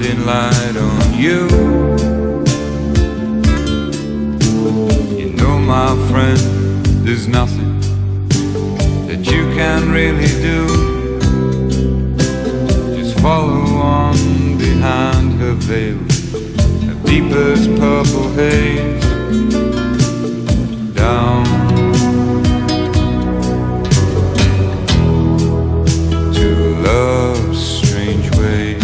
shining light on you. You know, my friend, there's nothing that you can really do. Just follow on behind her veil, the deepest purple haze, down to love's strange way.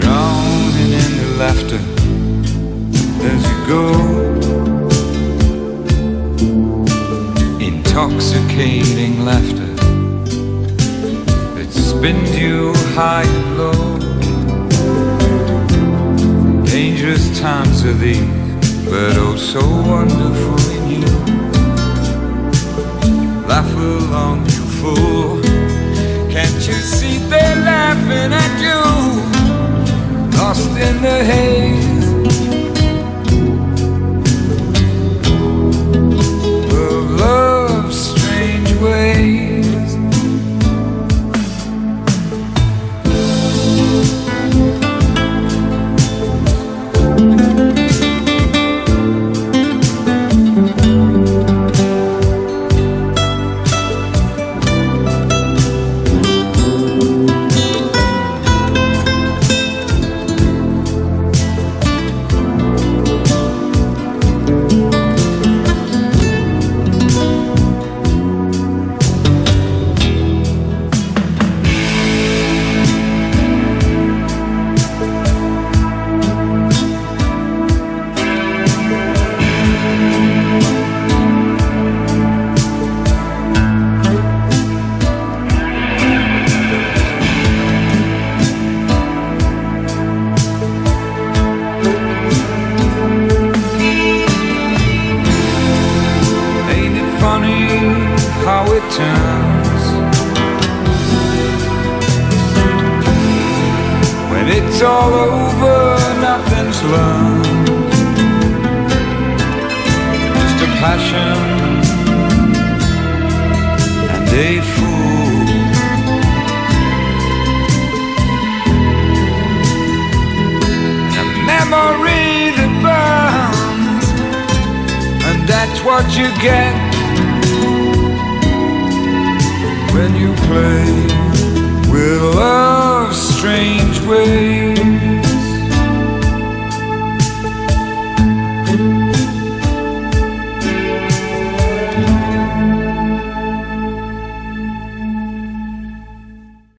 Drowning in the laughter as you go, intoxicating laughter that spins you high and low. Dangerous times are these, but oh so wonderful in you. Laugh along, you fool. Can't you see they're laughing at you? Lost in the haze of love's strange ways. How it turns when it's all over, nothing's learned. Just a passion and a fool. A memory that burns, and that's what you get when you play with love's strange ways.